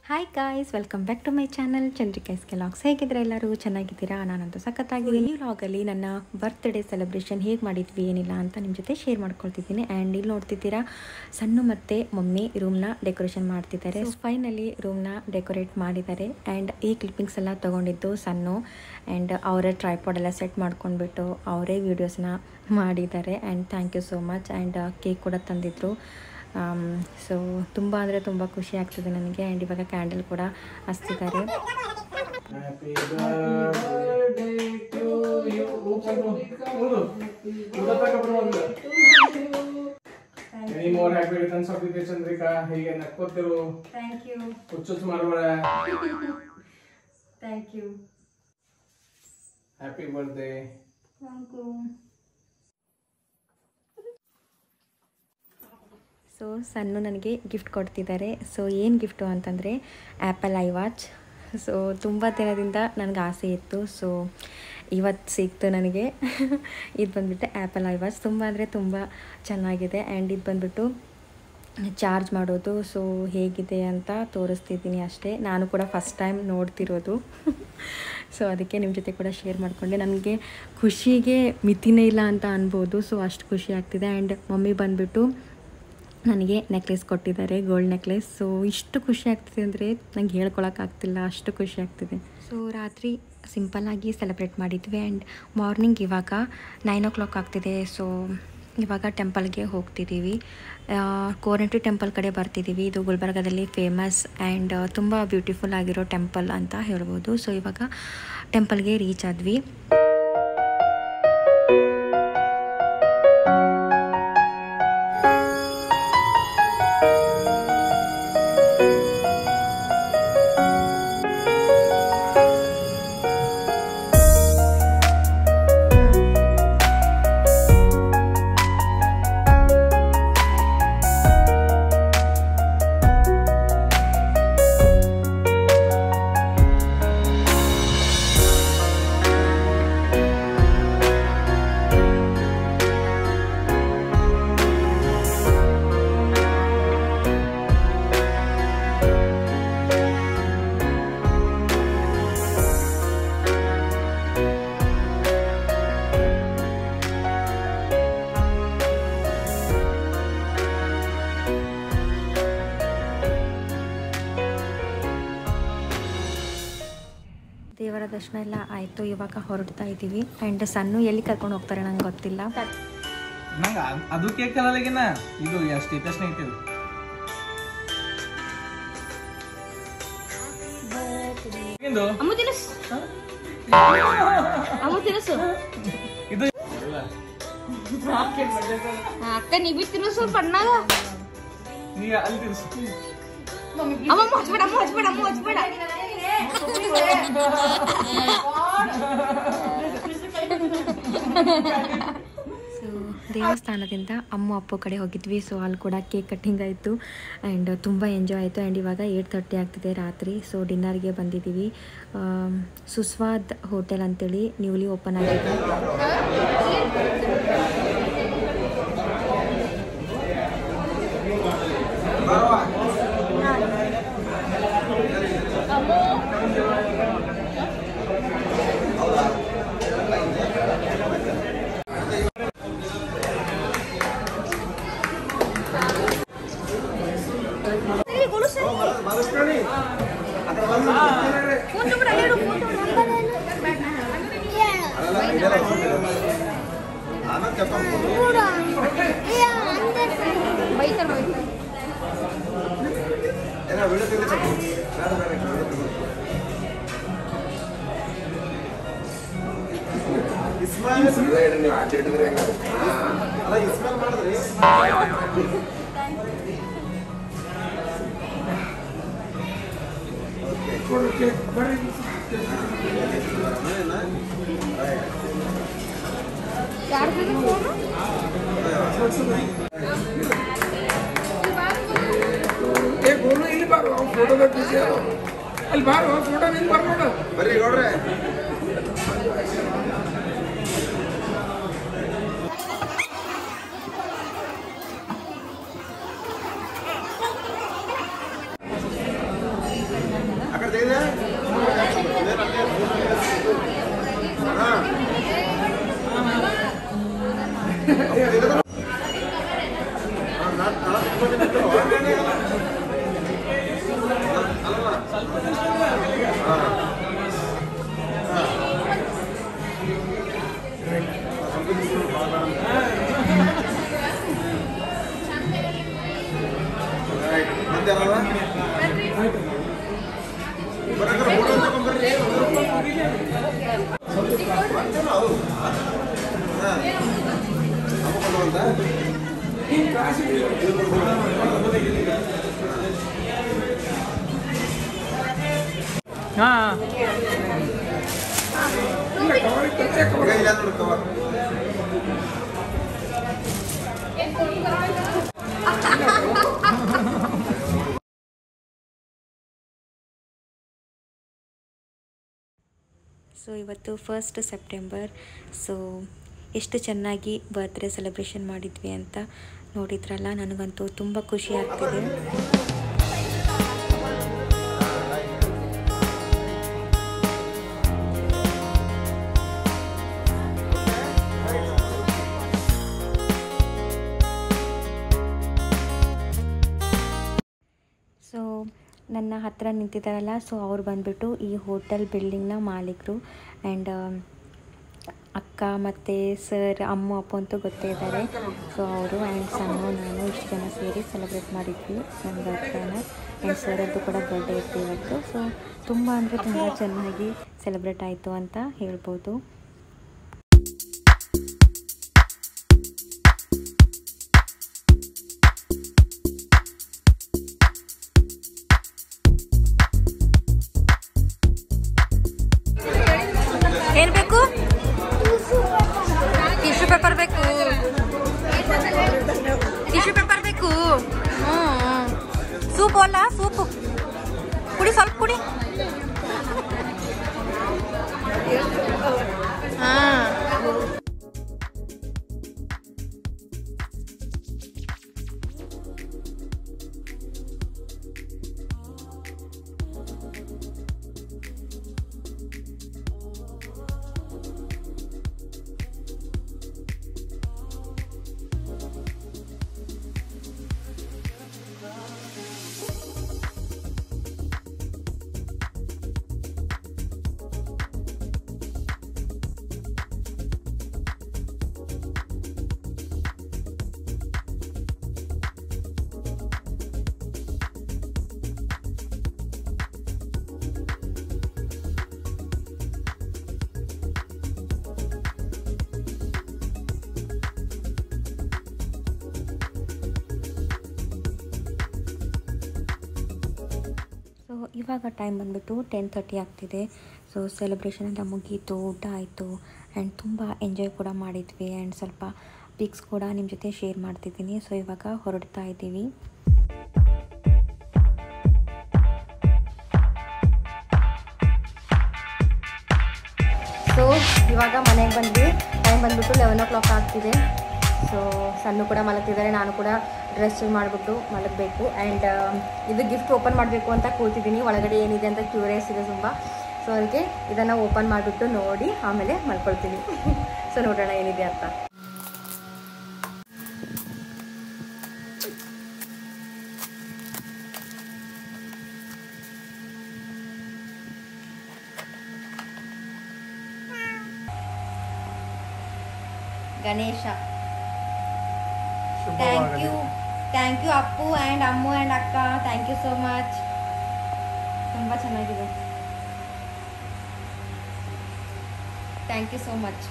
Hi guys, welcome back to my channel Chandrika vlogs. ಹೇಗಿದ್ರೆ ಎಲ್ಲರೂ ಚೆನ್ನಾಗಿದ್ದೀರಾ? ನಾನಂತೂ ಸಖತ್ತಾಗಿದ್ದೀನಿ. ಈ ವ್ಲಾಗಲ್ಲಿ ನನ್ನ ಬರ್ತ್ಡೇ ಸೆಲೆಬ್ರೇಷನ್ ಹೇಗೆ ಮಾಡಿದ್ವಿ ಏನಿಲ್ಲ ಅಂತ ನಿಮ್ಮ ಜೊತೆ ಶೇರ್ ಮಾಡ್ಕೊಳ್ತಿದ್ದೀನಿ. ಆ್ಯಂಡ್ ಇಲ್ಲಿ ನೋಡ್ತಿದ್ದೀರಾ, ಸಣ್ಣ ಮತ್ತು ಮಮ್ಮಿ ರೂಮ್ನ ಡೆಕೋರೇಷನ್ ಮಾಡ್ತಿದ್ದಾರೆ. ಫೈನಲಿ ರೂಮ್ನ ಡೆಕೋರೇಟ್ ಮಾಡಿದ್ದಾರೆ. ಆ್ಯಂಡ್ ಈ ಕ್ಲಿಪ್ಪಿಂಗ್ಸ್ ಎಲ್ಲ ತೊಗೊಂಡಿದ್ದು ಸಣ್ಣ. ಆ್ಯಂಡ್ ಅವರೇ ಟ್ರೈಪಾಡ್ ಎಲ್ಲ ಸೆಟ್ ಮಾಡ್ಕೊಂಡ್ಬಿಟ್ಟು ಅವರೇ ವೀಡಿಯೋಸ್ನ ಮಾಡಿದ್ದಾರೆ. And thank you so much. And cake ಕೂಡ ತಂದಿದ್ರು. ಸೊ ತುಂಬ ಅಂದರೆ ತುಂಬ ಖುಷಿ ಆಗ್ತಿದೆ ನನಗೆ. ಆ್ಯಂಡ್ ಇವಾಗ ಕ್ಯಾಂಡಲ್ ಕೂಡ ಹಚ್ತಿದ್ದಾರೆ. ಚಂದ್ರಿಕಾ, ಹೀಗೆ ನಕ್ಕೋತಿರು. Thank you. ಹುಚ್ಚುಚ್ಚು ಮಾಡಬೇಡ. Thank you. Happy birthday. Thank you. So ಸಣ್ಣ ನನಗೆ ಗಿಫ್ಟ್ ಕೊಡ್ತಿದ್ದಾರೆ. ಸೊ ಏನು ಗಿಫ್ಟು ಅಂತಂದರೆ ಆ್ಯಪಲ್ ಐ ವಾಚ್. ಸೊ ತುಂಬ ದಿನದಿಂದ ನನಗೆ ಆಸೆ ಇತ್ತು. ಸೊ ಇವತ್ತು ಸಿಕ್ತು ನನಗೆ. ಇದು ಬಂದುಬಿಟ್ಟು ಆ್ಯಪಲ್ ಐ ವಾಚ್. ತುಂಬ ಅಂದರೆ ತುಂಬ ಚೆನ್ನಾಗಿದೆ. ಆ್ಯಂಡ್ ಇದು ಬಂದುಬಿಟ್ಟು ಚಾರ್ಜ್ ಮಾಡೋದು. ಸೊ ಹೇಗಿದೆ ಅಂತ ತೋರಿಸ್ತಿದ್ದೀನಿ ಅಷ್ಟೇ. ನಾನು ಕೂಡ ಫಸ್ಟ್ ಟೈಮ್ ನೋಡ್ತಿರೋದು. ಸೊ ಅದಕ್ಕೆ ನಿಮ್ಮ ಜೊತೆ ಕೂಡ ಶೇರ್ ಮಾಡಿಕೊಂಡೆ. ನನಗೆ ಖುಷಿಗೆ ಮಿತಿನೇ ಇಲ್ಲ ಅಂತ ಅನ್ಬೋದು. ಸೊ ಅಷ್ಟು ಖುಷಿ ಆಗ್ತಿದೆ. ಆ್ಯಂಡ್ ಮಮ್ಮಿ ಬಂದುಬಿಟ್ಟು ನನಗೆ ನೆಕ್ಲೆಸ್ ಕೊಟ್ಟಿದ್ದಾರೆ, ಗೋಲ್ಡ್ ನೆಕ್ಲೆಸ್. ಸೊ ಇಷ್ಟು ಖುಷಿ ಆಗ್ತಿದೆ ಅಂದರೆ ನಂಗೆ ಹೇಳ್ಕೊಳಕ್ಕಾಗ್ತಿಲ್ಲ, ಅಷ್ಟು ಖುಷಿ ಆಗ್ತಿದೆ. ಸೊ ರಾತ್ರಿ ಸಿಂಪಲ್ಲಾಗಿ ಸೆಲೆಬ್ರೇಟ್ ಮಾಡಿದ್ವಿ. ಆ್ಯಂಡ್ ಮಾರ್ನಿಂಗ್ ಇವಾಗ 9 o'clock ಆಗ್ತಿದೆ. ಸೊ ಇವಾಗ ಟೆಂಪಲ್ಗೆ ಹೋಗ್ತಿದ್ದೀವಿ. ಕೋರಂಟಿ ಟೆಂಪಲ್ ಕಡೆ ಬರ್ತಿದ್ದೀವಿ. ಇದು ಗುಲ್ಬರ್ಗದಲ್ಲಿ ಫೇಮಸ್ ಆ್ಯಂಡ್ ತುಂಬ ಬ್ಯೂಟಿಫುಲ್ ಆಗಿರೋ ಟೆಂಪಲ್ ಅಂತ ಹೇಳ್ಬೋದು. ಸೊ ಇವಾಗ ಟೆಂಪಲ್ಗೆ ರೀಚ್ ಆದ್ವಿ. ದೇವರ ದರ್ಶನ ಎಲ್ಲ ಆಯಿತು. ಇವಾಗ ಹೊರಡ್ತಾ ಇದ್ದೀವಿ. ಆ್ಯಂಡ್ ಸಣ್ಣ ಎಲ್ಲಿ ಕರ್ಕೊಂಡು ಹೋಗ್ತಾರೆ ನಂಗೆ ಗೊತ್ತಿಲ್ಲ. ನಂಗೆ ಅದು ಕೇಕ್ ಕಲರ್ಗಿನ ಇದು ಸ್ಟೇಟಸ್ನ ಐತಿ. ಅಕ್ಕ ನೀ ಬಿ ತಿನ್ನು ಸ್ವಲ್ಪ ಅಣ್ಣಾಗ. ನೀ ಅಲ್ಲಿ ತಿನ್ಸು. ಅಮ್ಮ ಮುಚ್ಬೇಡ ಮುಚ್ಬೇಡ ಮುಚ್ಬೇಡ. ಸೊ ದೇವಸ್ಥಾನದಿಂದ ಅಮ್ಮ ಅಪ್ಪು ಕಡೆ ಹೋಗಿದ್ವಿ. ಸೊ ಅಲ್ಲಿ ಕೂಡ ಕೇಕ್ ಕಟ್ಟಿಂಗ್ ಆಯಿತು. ಆ್ಯಂಡ್ ತುಂಬ ಎಂಜಾಯ್ ಆಯಿತು. ಆ್ಯಂಡ್ ಇವಾಗ 8:30 ಆಗ್ತಿದೆ ರಾತ್ರಿ. ಸೊ ಡಿನ್ನರ್ಗೆ ಬಂದಿದ್ದೀವಿ. ಸುಸ್ವಾದ್ ಹೋಟೆಲ್ ಅಂತೇಳಿ ನ್ಯೂಲಿ ಓಪನ್ ಆಗಿದೆ. ಅಲ್ಲಿ ಬಾರೋ ಫೋಟೋ ನಿಂಗೆ ಬರ್ಬೋಣ ಬರ್ರಿ ನೋಡ್ರೆ. ಸೊ ಇವತ್ತು 1 ಸೆಪ್ಟೆಂಬರ್. ಸೊ ಎಷ್ಟು ಚೆನ್ನಾಗಿ ಬರ್ತ್ಡೇ ಸೆಲೆಬ್ರೇಷನ್ ಮಾಡಿದ್ವಿ ಅಂತ ನೋಡಿದ್ರಲ್ಲ. ನನಗಂತೂ ತುಂಬ ಖುಷಿ ಆಗ್ತಿದೆ. ಸೊ ನನ್ನ ಹತ್ತಿರ ನಿಂತಿದ್ದಾರಲ್ಲ, ಸೊ ಅವ್ರು ಬಂದುಬಿಟ್ಟು ಈ ಹೋಟೆಲ್ ಬಿಲ್ಡಿಂಗ್ನ ಮಾಲೀಕರು. ಆ್ಯಂಡ್ ಅಕ್ಕ ಮತ್ತು ಸರ್, ಅಮ್ಮ, ಅಪ್ಪ ಅಂತೂ ಗೊತ್ತೇ ಇದ್ದಾರೆ. ಸೊ ಅವರು ಆ್ಯಂಡ್ ಸಣ್ಣ ನಾನು ಇಷ್ಟು ಜನ ಸೇರಿ ಸೆಲೆಬ್ರೇಟ್ ಮಾಡಿದ್ವಿ ನನ್ನ ಬರ್ತ್ಡೇನ. ಆ್ಯಂಡ್ ಸರದ್ದು ಕೂಡ ಬರ್ಡೇ ಇತ್ತು ಇವತ್ತು. ಸೊ ತುಂಬ ಅಂದರೆ ತುಂಬ ಚೆನ್ನಾಗಿ ಸೆಲೆಬ್ರೇಟ್ ಆಯಿತು ಅಂತ ಹೇಳ್ಬೋದು. ಏನ್ ಬೇಕು? ಟಿಶ್ಯೂ ಪೇಪರ್ ಬೇಕು. ಟಿಶ್ಯೂ ಪೇಪರ್ ಬೇಕು. ಸೂಪ್ ಅಲ್ಲ, ಸೂಪು ಕುಡಿ, ಸ್ವಲ್ಪ ಕುಡಿ. ಹಾ, ಸೊ ಇವಾಗ ಟೈಮ್ ಬಂದುಬಿಟ್ಟು 10:30 ಆಗ್ತಿದೆ. ಸೊ ಸೆಲೆಬ್ರೇಷನ್ ಎಲ್ಲ ಮುಗೀತು, ಊಟ ಆಯಿತು ಆ್ಯಂಡ್ ತುಂಬ ಎಂಜಾಯ್ ಕೂಡ ಮಾಡಿದ್ವಿ. ಆ್ಯಂಡ್ ಸ್ವಲ್ಪ ಪಿಕ್ಸ್ ಕೂಡ ನಿಮ್ಮ ಜೊತೆ ಶೇರ್ ಮಾಡ್ತಿದ್ದೀನಿ. ಸೊ ಇವಾಗ ಹೊರಡ್ತಾ ಇದ್ದೀವಿ. ಸೊ ಇವಾಗ ಮನೆಗೆ ಬಂದ್ವಿ. ಟೈಮ್ ಬಂದುಬಿಟ್ಟು 11 o'clock ಆಗ್ತಿದೆ. ಸೊ ಸಣ್ಣ ಕೂಡ ಮಲಗ್ತಿದ್ದಾರೆ, ನಾನು ಕೂಡ ಡ್ರೆಸ್ ಚೇಂಜ್ ಮಾಡಿಬಿಟ್ಟು ಮಲಗಬೇಕು. ಆ್ಯಂಡ್ ಇದು ಗಿಫ್ಟ್ ಓಪನ್ ಮಾಡಬೇಕು ಅಂತ ಕೂತಿದ್ದೀನಿ. ಒಳಗಡೆ ಏನಿದೆ ಅಂತ ಕ್ಯೂರಿಯಸ್ ಇದೆ ತುಂಬ. ಸೊ ಅದಕ್ಕೆ ಇದನ್ನು ಓಪನ್ ಮಾಡಿಬಿಟ್ಟು ನೋಡಿ ಆಮೇಲೆ ಮಲ್ಕೊಳ್ತೀನಿ. ಸೊ ನೋಡೋಣ ಏನಿದೆ ಅಂತ. Ganesha, thank you Appu and Ammu and ಅಕ್ಕ, ಥ್ಯಾಂಕ್ ಯು ಸೋ ಮಚ್. ತುಂಬ ಚೆನ್ನಾಗಿದೆ, ಥ್ಯಾಂಕ್ ಯು ಸೋ ಮಚ್.